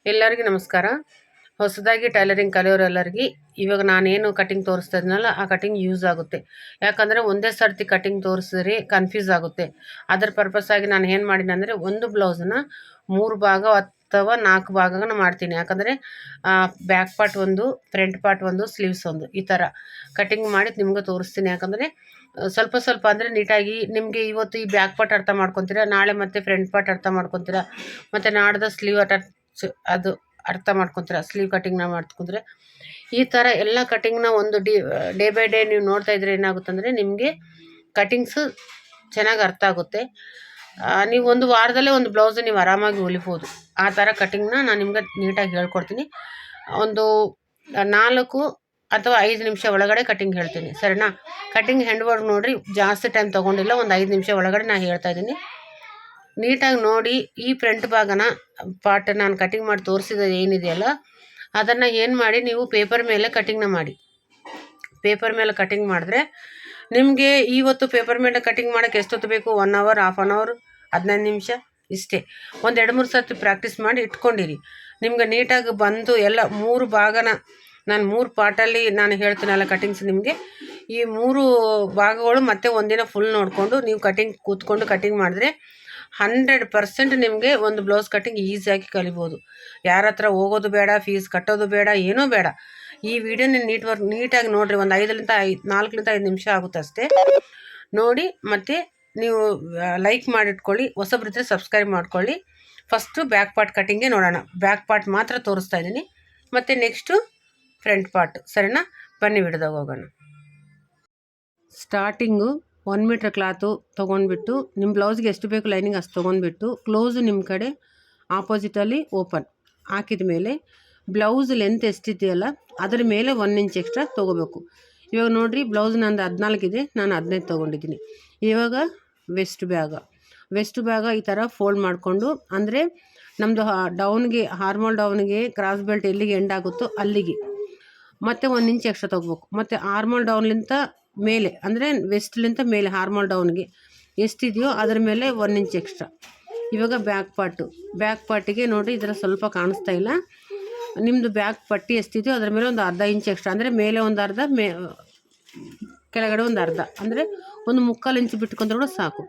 ಎಲ್ಲರಿಗೂ ನಮಸ್ಕಾರ. ಹೊಸದಾಗಿ ಟೈಲರಿಂಗ್ ಕಲಿಯೋರೆಲ್ಲರಿಗೆ ಇವಾಗ ನಾನೇನು ಕಟಿಂಗ್ ತೋರಿಸ್ತಾ ಇದ್ನಲ್ಲ ಆ ಕಟಿಂಗ್ ಯೂಸ್ ಆಗುತ್ತೆ. ಯಾಕಂದರೆ ಒಂದೇ ಸರ್ತಿ ಕಟಿಂಗ್ ತೋರಿಸಿದ್ರೆ ಕನ್ಫ್ಯೂಸ್ ಆಗುತ್ತೆ. ಅದರ ಪರ್ಪಸ್ ಆಗಿ ನಾನು ಏನು ಮಾಡೀನಿ ಅಂದರೆ ಒಂದು ಬ್ಲೌಸನ್ನ 3 ಭಾಗ ಅಥವಾ 4 ಭಾಗನ ಮಾಡ್ತೀನಿ. ಯಾಕಂದರೆ ಬ್ಯಾಕ್ ಪಾರ್ಟ್ ಒಂದು, ಫ್ರಂಟ್ ಪಾರ್ಟ್ ಒಂದು, ಸ್ಲೀವ್ಸ್ ಒಂದು, ಈ ಥರ ಕಟಿಂಗ್ ಮಾಡಿ ನಿಮ್ಗೆ ತೋರಿಸ್ತೀನಿ. ಯಾಕಂದರೆ ಸ್ವಲ್ಪ ಸ್ವಲ್ಪ ಅಂದರೆ ನೀಟಾಗಿ ನಿಮಗೆ ಇವತ್ತು ಈ ಬ್ಯಾಕ್ ಪಾರ್ಟ್ ಅರ್ಥ ಮಾಡ್ಕೊತೀರಾ, ನಾಳೆ ಮತ್ತೆ ಫ್ರಂಟ್ ಪಾರ್ಟ್ ಅರ್ಥ ಮಾಡ್ಕೊತೀರಾ, ಮತ್ತು ನಾಡ್ದು ಸ್ಲೀವ್ ಅದು ಅರ್ಥ ಮಾಡ್ಕೊತೀರ. ಸ್ಲೀವ್ ಕಟಿಂಗ್ನ ಮಾಡ್ಕೊಂಡ್ರೆ ಈ ಥರ ಎಲ್ಲ ಕಟಿಂಗ್ನ ಒಂದು ಡೇ ಬೈ ಡೇ ನೀವು ನೋಡ್ತಾ ಇದ್ರೆ ಏನಾಗುತ್ತೆ ಅಂದರೆ ನಿಮಗೆ ಕಟಿಂಗ್ಸು ಚೆನ್ನಾಗಿ ಅರ್ಥ ಆಗುತ್ತೆ. ನೀವು ಒಂದು ವಾರದಲ್ಲೇ ಒಂದು ಬ್ಲೌಸ್ ನೀವು ಆರಾಮಾಗಿ ಹೊಲಿಬೋದು. ಆ ಥರ ಕಟಿಂಗ್ನ ನಾನು ನಿಮ್ಗೆ ನೀಟಾಗಿ ಹೇಳ್ಕೊಡ್ತೀನಿ. ಒಂದು 4 ಅಥವಾ 5 ನಿಮಿಷ ಒಳಗಡೆ ಕಟಿಂಗ್ ಹೇಳ್ತೀನಿ, ಸರಿನಾ? ಕಟಿಂಗ್ ಹ್ಯಾಂಡ್ ವರ್ಕ್ ನೋಡಿರಿ, ಜಾಸ್ತಿ ಟೈಮ್ ತೊಗೊಂಡಿಲ್ಲ, ಒಂದು 5 ನಿಮಿಷ ಒಳಗಡೆ ನಾನು ಹೇಳ್ತಾ ಇದ್ದೀನಿ. ನೀಟಾಗಿ ನೋಡಿ. ಈ ಫ್ರಂಟ್ ಭಾಗನ ಪಾರ್ಟ್ ನಾನು ಕಟಿಂಗ್ ಮಾಡಿ ತೋರಿಸಿದ ಏನಿದೆಯಲ್ಲ ಅದನ್ನು ಏನು ಮಾಡಿ ನೀವು ಪೇಪರ್ ಮೇಲೆ ಕಟಿಂಗ್ನ ಮಾಡಿ. ಪೇಪರ್ ಮೇಲೆ ಕಟಿಂಗ್ ಮಾಡಿದ್ರೆ ನಿಮಗೆ ಇವತ್ತು ಪೇಪರ್ ಮೇಲೆ ಕಟಿಂಗ್ ಮಾಡೋಕ್ಕೆ ಎಷ್ಟೊತ್ತು ಬೇಕು? 1 ಅವರ್, ಹಾಫ್ ಆನ್ ಅವರ್, 15 ನಿಮಿಷ ಇಷ್ಟೇ. ಒಂದು 2-3 ಸರ್ತಿ ಪ್ರಾಕ್ಟೀಸ್ ಮಾಡಿ ಇಟ್ಕೊಂಡಿರಿ. ನಿಮ್ಗೆ ನೀಟಾಗಿ ಬಂದು ಎಲ್ಲ 3 ಭಾಗನ ನಾನು 3 ಪಾರ್ಟಲ್ಲಿ ನಾನು ಹೇಳ್ತೀನಲ್ಲ ಕಟಿಂಗ್ಸ್ ನಿಮಗೆ. ಈ 3 ಭಾಗಗಳು ಮತ್ತೆ ಒಂದಿನ ಫುಲ್ ನೋಡಿಕೊಂಡು ನೀವು ಕೂತ್ಕೊಂಡು ಕಟಿಂಗ್ ಮಾಡಿದ್ರೆ 100% ನಿಮಗೆ ಒಂದು ಬ್ಲೌಸ್ ಕಟಿಂಗ್ ಈಸಿಯಾಗಿ ಕಲಿಬೋದು. ಯಾರ ಹತ್ರ ಹೋಗೋದು ಬೇಡ, ಫೀಸ್ ಕಟ್ಟೋದು ಬೇಡ, ಏನೂ ಬೇಡ. ಈ ವಿಡಿಯೋನ ನೀಟಾಗಿ ನೋಡಿರಿ. ಒಂದು 4-5 ನಿಮಿಷ ಆಗುತ್ತೆ ಅಷ್ಟೇ. ನೋಡಿ ಮತ್ತು ನೀವು ಲೈಕ್ ಮಾಡಿಟ್ಕೊಳ್ಳಿ. ಹೊಸಬ್ರಿದ್ರೆ ಸಬ್ಸ್ಕ್ರೈಬ್ ಮಾಡ್ಕೊಳ್ಳಿ. ಫಸ್ಟು ಬ್ಯಾಕ್ ಪಾರ್ಟ್ ಕಟಿಂಗೇ ನೋಡೋಣ. ಬ್ಯಾಕ್ ಪಾರ್ಟ್ ಮಾತ್ರ ತೋರಿಸ್ತಾ ಇದ್ದೀನಿ, ಮತ್ತು ನೆಕ್ಸ್ಟು ಫ್ರಂಟ್ ಪಾರ್ಟ್, ಸರಿನಾ? ಬನ್ನಿ ವಿಡಿಯೋದಾಗ ಹೋಗೋಣ. ಸ್ಟಾರ್ಟಿಂಗು 1 ಮೀಟ್ರ್ ಕ್ಲಾತು ತೊಗೊಂಡ್ಬಿಟ್ಟು ನಿಮ್ಮ ಬ್ಲೌಸ್ಗೆ ಎಷ್ಟು ಬೇಕು ಲೈನಿಂಗ್ ಅಷ್ಟು ತೊಗೊಂಡ್ಬಿಟ್ಟು ಕ್ಲೋಸು ನಿಮ್ಮ ಕಡೆ ಆಪೋಸಿಟಲ್ಲಿ ಓಪನ್ ಹಾಕಿದ ಮೇಲೆ ಬ್ಲೌಸ್ ಲೆಂತ್ ಎಷ್ಟಿದೆಯಲ್ಲ ಅದ್ರ ಮೇಲೆ 1 ಇಂಚ್ ಎಕ್ಸ್ಟ್ರಾ ತೊಗೋಬೇಕು. ಇವಾಗ ನೋಡಿರಿ, ಬ್ಲೌಸ್ ನಂದು 14 ಇದೆ, ನಾನು 15 ತೊಗೊಂಡಿದ್ದೀನಿ. ಇವಾಗ ವೆಸ್ಟ್ ಬ್ಯಾಗ ಈ ಥರ ಫೋಲ್ಡ್ ಮಾಡಿಕೊಂಡು, ಅಂದರೆ ನಮ್ಮದು ಡೌನ್ಗೆ ಹಾರ್ಮೋಲ್ ಡೌನ್ಗೆ ಕ್ರಾಸ್ ಬೆಲ್ಟ್ ಎಲ್ಲಿಗೆ ಎಂಡ್ ಆಗುತ್ತೋ ಅಲ್ಲಿಗೆ ಮತ್ತು 1 ಇಂಚ್ ಎಕ್ಸ್ಟ್ರಾ ತೊಗೋಬೇಕು. ಮತ್ತು ಹಾರ್ಮೋಲ್ ಡೌನ್ಲಿಂತ ಮೇಲೆ, ಅಂದರೆ ವೆಸ್ಟ್ಲಿಂತ ಮೇಲೆ ಹಾರ್ಮೋಲ್ ಡೌನ್ಗೆ ಎಷ್ಟಿದೆಯೋ ಅದರ ಮೇಲೆ 1 ಇಂಚ್ ಎಕ್ಸ್ಟ್ರಾ. ಇವಾಗ ಬ್ಯಾಕ್ ಪಾರ್ಟಿಗೆ ನೋಡಿ, ಇದರ ಸ್ವಲ್ಪ ಕಾಣಿಸ್ತಾ ಇಲ್ಲ. ನಿಮ್ಮದು ಬ್ಯಾಕ್ ಪಟ್ಟಿ ಎಷ್ಟಿದೆಯೋ ಅದರ ಮೇಲೆ ಒಂದು ಅರ್ಧ ಇಂಚ್ ಎಕ್ಸ್ಟ್ರಾ, ಅಂದರೆ ಮೇಲೆ ಒಂದು ಅರ್ಧ, ಕೆಳಗಡೆ ಒಂದು ಅರ್ಧ, ಅಂದರೆ ಒಂದು 3/4 ಇಂಚ್ ಬಿಟ್ಕೊಂಡ್ರೆ ಕೂಡ ಸಾಕು.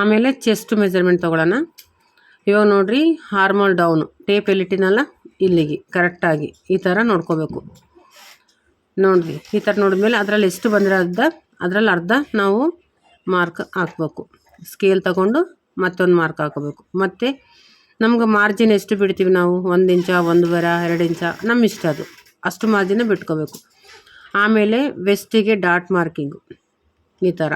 ಆಮೇಲೆ ಚೆಸ್ಟ್ ಮೆಜರ್ಮೆಂಟ್ ತೊಗೊಳ್ಳೋಣ. ಇವಾಗ ನೋಡಿರಿ, ಹಾರ್ಮೋಲ್ ಡೌನು ಟೇಪ್ ಎಲ್ಲಿಟ್ಟಿನಲ್ಲ ಇಲ್ಲಿಗೆ ಕರೆಕ್ಟಾಗಿ ಈ ಥರ ನೋಡ್ಕೋಬೇಕು. ನೋಡಿರಿ, ಈ ಥರ ನೋಡಿದ್ಮೇಲೆ ಅದರಲ್ಲಿ ಎಷ್ಟು ಬಂದಿರೋದ ಅದರಲ್ಲಿ ಅರ್ಧ ನಾವು ಮಾರ್ಕ್ ಹಾಕ್ಬೇಕು. ಸ್ಕೇಲ್ ತಗೊಂಡು ಮತ್ತೊಂದು ಮಾರ್ಕ್ ಹಾಕೋಬೇಕು. ಮತ್ತು ನಮ್ಗೆ ಮಾರ್ಜಿನ್ ಎಷ್ಟು ಬಿಡ್ತೀವಿ ನಾವು? 1 ಇಂಚ, 1.5, 2 ಇಂಚ, ನಮ್ಮ ಇಷ್ಟ, ಅದು ಅಷ್ಟು ಮಾರ್ಜಿನ ಬಿಟ್ಕೋಬೇಕು. ಆಮೇಲೆ ವೆಸ್ಟಿಗೆ ಡಾಟ್ ಮಾರ್ಕಿಂಗು ಈ ಥರ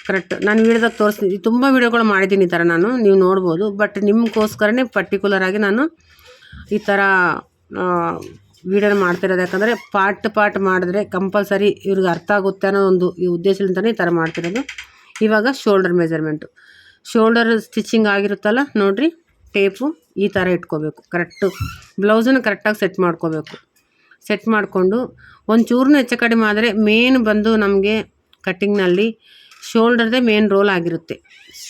ಕರೆಕ್ಟ್. ನಾನು ವೀಡಿಯೋದಾಗ ತೋರಿಸ್ತೀನಿ, ತುಂಬ ವೀಡಿಯೋಗಳು ಮಾಡಿದ್ದೀನಿ ಈ ಥರ ನಾನು, ನೀವು ನೋಡ್ಬೋದು. ಬಟ್ ನಿಮಗೋಸ್ಕರನೇ ಪರ್ಟಿಕ್ಯುಲರಾಗಿ ನಾನು ಈ ಥರ ವೀಡಿಯೋನ ಮಾಡ್ತಿರೋದು. ಯಾಕಂದರೆ ಪಾರ್ಟ್ ಮಾಡಿದ್ರೆ ಕಂಪಲ್ಸರಿ ಇವ್ರಿಗೆ ಅರ್ಥ ಆಗುತ್ತೆ ಅನ್ನೋ ಒಂದು ಈ ಉದ್ದೇಶದಿಂದನೇ ಈ ಥರ ಮಾಡ್ತಿರೋದು. ಇವಾಗ ಶೋಲ್ಡರ್ ಮೆಜರ್ಮೆಂಟು, ಶೋಲ್ಡರ್ ಸ್ಟಿಚಿಂಗ್ ಆಗಿರುತ್ತಲ್ಲ ನೋಡಿರಿ, ಟೇಪು ಈ ಥರ ಇಟ್ಕೋಬೇಕು. ಕರೆಕ್ಟು ಬ್ಲೌಸನ್ನು ಕರೆಕ್ಟಾಗಿ ಸೆಟ್ ಮಾಡ್ಕೋಬೇಕು. ಸೆಟ್ ಮಾಡಿಕೊಂಡು ಒಂಚೂರು ಹೆಚ್ಚು ಕಡಿಮೆ ಆದರೆ ಮೇನ್ ಬಂದು ನಮಗೆ ಕಟ್ಟಿಂಗ್ನಲ್ಲಿ ಶೋಲ್ಡರ್ದೇ ಮೇನ್ ರೋಲ್ ಆಗಿರುತ್ತೆ.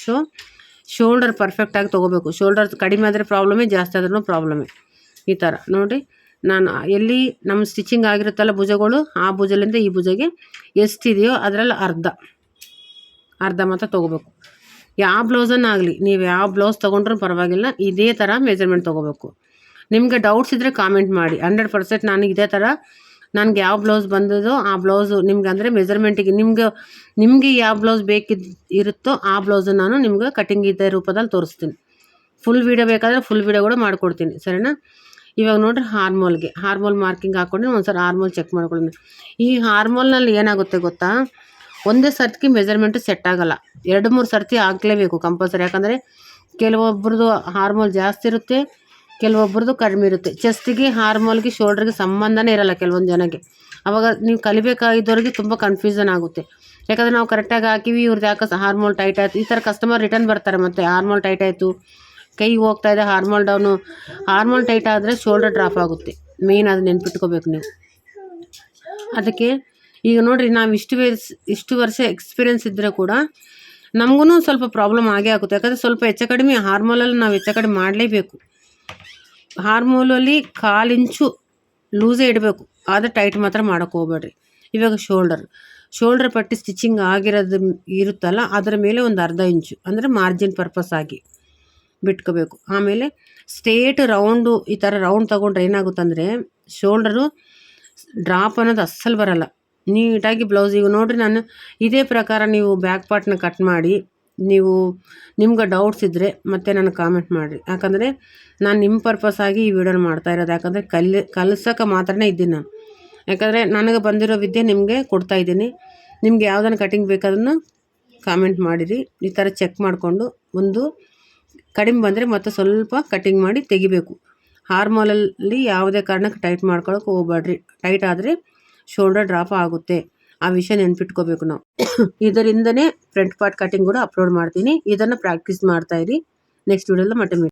ಸೊ ಶೋಲ್ಡರ್ ಪರ್ಫೆಕ್ಟಾಗಿ ತೊಗೋಬೇಕು. ಶೋಲ್ಡರ್ ಕಡಿಮೆ ಆದರೆ ಪ್ರಾಬ್ಲಮೇ, ಜಾಸ್ತಿ ಆದ್ರೂ ಪ್ರಾಬ್ಲಮೇ. ಈ ಥರ ನೋಡಿ, ನಾನು ಎಲ್ಲಿ ನಮ್ಮ ಸ್ಟಿಚಿಂಗ್ ಆಗಿರುತ್ತಲ್ಲ ಭುಜಗಳು, ಆ ಭುಜಲಿಂದ ಈ ಭುಜಗೆ ಎಷ್ಟಿದೆಯೋ ಅದರಲ್ಲಿ ಅರ್ಧ ಮಾತ್ರ ತೊಗೋಬೇಕು. ಯಾವ ಬ್ಲೌಸನ್ನಾಗಲಿ, ನೀವು ಯಾವ ಬ್ಲೌಸ್ ತೊಗೊಂಡ್ರೂ ಪರವಾಗಿಲ್ಲ, ಇದೇ ಥರ ಮೆಜರ್ಮೆಂಟ್ ತೊಗೋಬೇಕು. ನಿಮಗೆ ಡೌಟ್ಸ್ ಇದ್ದರೆ ಕಾಮೆಂಟ್ ಮಾಡಿ. 100% ನಾನು ಇದೇ ಥರ ನನಗೆ ಯಾವ ಬ್ಲೌಸ್ ಬಂದದೋ ಆ ಬ್ಲೌಸು ನಿಮ್ಗೆ, ಅಂದರೆ ಮೆಜರ್ಮೆಂಟಿಗೆ ನಿಮಗೆ ಯಾವ ಬ್ಲೌಸ್ ಇರುತ್ತೋ ಆ ಬ್ಲೌಸು ನಾನು ನಿಮ್ಗೆ ಕಟಿಂಗ್ ಇದ್ದ ರೂಪದಲ್ಲಿ ತೋರಿಸ್ತೀನಿ. ಫುಲ್ ವೀಡಿಯೋ ಬೇಕಾದರೆ ಫುಲ್ ವೀಡಿಯೋ ಕೂಡ ಮಾಡ್ಕೊಡ್ತೀನಿ, ಸರಿನಾ? ಇವಾಗ ನೋಡಿರಿ, ಹಾರ್ಮೋಲ್ ಮಾರ್ಕಿಂಗ್ ಹಾಕ್ಕೊಂಡು ಒಂದ್ಸಲ ಹಾರ್ಮೋಲ್ ಚೆಕ್ ಮಾಡ್ಕೊಳ್ಳಿ. ಈ ಹಾರ್ಮೋಲ್ನಲ್ಲಿ ಏನಾಗುತ್ತೆ ಗೊತ್ತಾ, ಒಂದೇ ಸರ್ತಿಗೆ ಮೆಜರ್ಮೆಂಟು ಸೆಟ್ ಆಗೋಲ್ಲ, 2-3 ಸರ್ತಿ ಆಗಲೇಬೇಕು ಕಂಪಲ್ಸರಿ. ಯಾಕಂದರೆ ಕೆಲವೊಬ್ರದ್ದು ಹಾರ್ಮೋಲ್ ಜಾಸ್ತಿ ಇರುತ್ತೆ, ಕೆಲವೊಬ್ರದ್ದು ಕಡಿಮೆ ಇರುತ್ತೆ. ಚೆಸ್ಟಿಗೆ, ಹಾರ್ಮೋಲ್ಗೆ, ಶೋಲ್ಡ್ರಿಗೆ ಸಂಬಂಧನೇ ಇರೋಲ್ಲ ಕೆಲವೊಂದು ಜನಕ್ಕೆ. ಆವಾಗ ನೀವು ಕಲಿಬೇಕಾಗಿದ್ದವ್ರಿಗೆ ತುಂಬ ಕನ್ಫ್ಯೂಷನ್ ಆಗುತ್ತೆ. ಯಾಕಂದರೆ ನಾವು ಕರೆಕ್ಟಾಗಿ ಹಾಕಿವಿ, ಇವ್ರದ್ದು ಯಾಕೆ ಹಾರ್ಮೋಲ್ ಟೈಟ್ ಆಯಿತು, ಈ ಥರ ಕಸ್ಟಮರ್ ರಿಟರ್ನ್ ಬರ್ತಾರೆ. ಮತ್ತು ಹಾರ್ಮೋಲ್ ಟೈಟ್ ಆಯಿತು, ಕೈ ಹೋಗ್ತಾ ಇದೆ, ಹಾರ್ಮೋಲ್ ಡೌನು. ಹಾರ್ಮೋಲ್ ಟೈಟ್ ಆದರೆ ಶೋಲ್ಡರ್ ಡ್ರಾಪ್ ಆಗುತ್ತೆ, ಮೇಯ್ನ್ ಅದು ನೆನ್ಪಿಟ್ಕೋಬೇಕು ನೀವು. ಅದಕ್ಕೆ ಈಗ ನೋಡಿರಿ, ನಾವು ಇಷ್ಟು ವರ್ಷ ಎಕ್ಸ್ಪೀರಿಯೆನ್ಸ್ ಇದ್ದರೆ ಕೂಡ ನಮಗೂ ಸ್ವಲ್ಪ ಪ್ರಾಬ್ಲಮ್ ಆಗೇ ಆಗುತ್ತೆ. ಯಾಕಂದರೆ ಸ್ವಲ್ಪ ಹೆಚ್ಚು ಕಡಿಮೆ ಹಾರ್ಮೋಲಲ್ಲಿ ನಾವು ಹೆಚ್ಚು ಕಡಿಮೆ ಮಾಡಲೇಬೇಕು. ಹಾರ್ಮೋಲಲ್ಲಿ 1/4 ಇಂಚು ಲೂಸೇ ಇಡಬೇಕು, ಆದರೆ ಟೈಟ್ ಮಾತ್ರ ಮಾಡೋಕ್ಕೆ ಹೋಗ್ಬೇಡ್ರಿ. ಇವಾಗ ಶೋಲ್ಡರ್ ಪಟ್ಟಿ ಸ್ಟಿಚಿಂಗ್ ಆಗಿರೋದು ಇರುತ್ತಲ್ಲ, ಅದರ ಮೇಲೆ ಒಂದು ಅರ್ಧ ಇಂಚು ಅಂದರೆ ಮಾರ್ಜಿನ್ ಪರ್ಪಸ್ ಆಗಿ ಬಿಟ್ಕೋಬೇಕು. ಆಮೇಲೆ ಸ್ಟ್ರೇಟ್ ರೌಂಡು ಈ ಥರ ರೌಂಡ್ ತೊಗೊಂಡ್ರೆ ಏನಾಗುತ್ತಂದರೆ ಶೋಲ್ಡರು ಡ್ರಾಪ್ ಅನ್ನೋದು ಅಸ್ಸಲು ಬರಲ್ಲ. ನೀಟಾಗಿ ಬ್ಲೌಸ್ ಈಗ ನೋಡಿರಿ, ನಾನು ಇದೇ ಪ್ರಕಾರ ನೀವು ಬ್ಯಾಕ್ ಪಾರ್ಟ್ನ ಕಟ್ ಮಾಡಿ, ನೀವು ನಿಮ್ಗೆ ಡೌಟ್ಸ್ ಇದ್ದರೆ ಮತ್ತೆ ನನಗೆ ಕಾಮೆಂಟ್ ಮಾಡಿರಿ. ಯಾಕಂದರೆ ನಾನು ನಿಮ್ಮ ಪರ್ಪಸ್ ಆಗಿ ಈ ವಿಡಿಯೋನ ಮಾಡ್ತಾ ಇರೋದು. ಯಾಕಂದರೆ ಕಲಿಸೋಕೆ ಮಾತ್ರನೇ ಇದ್ದೀನಿ ನಾನು. ಯಾಕಂದರೆ ನನಗೆ ಬಂದಿರೋ ವಿದ್ಯೆ ನಿಮಗೆ ಕೊಡ್ತಾ ಇದ್ದೀನಿ. ನಿಮ್ಗೆ ಯಾವುದನ್ನು ಕಟಿಂಗ್ ಬೇಕಾದನ್ನು ಕಾಮೆಂಟ್ ಮಾಡಿರಿ. ಈ ಥರ ಚೆಕ್ ಮಾಡಿಕೊಂಡು ಒಂದು ಕಡಿಮೆ ಬಂದರೆ ಮತ್ತೆ ಸ್ವಲ್ಪ ಕಟಿಂಗ್ ಮಾಡಿ ತೆಗಿಬೇಕು. ಹಾರ್ಮೋಲಲ್ಲಿ ಯಾವುದೇ ಕಾರಣಕ್ಕೆ ಟೈಟ್ ಮಾಡ್ಕೊಳ್ಳೋಕೆ ಹೋಗ್ಬೇಡ್ರಿ. ಟೈಟ್ ಆದರೆ ಶೋಲ್ಡರ್ ಡ್ರಾಪ್ ಆಗುತ್ತೆ. ಆ ವಿಷಯ ನೆನ್ಪಿಟ್ಕೋಬೇಕು ನಾವು. ಇದರಿಂದನೇ ಫ್ರಂಟ್ ಪಾರ್ಟ್ ಕಟಿಂಗ್ ಕೂಡ ಅಪ್ಲೋಡ್ ಮಾಡ್ತೀನಿ. ಇದನ್ನು ಪ್ರಾಕ್ಟೀಸ್ ಮಾಡ್ತಾಯಿರಿ. ನೆಕ್ಸ್ಟ್ ವಿಡಿಯೋದಲ್ಲಿ ಮತ್ತೆ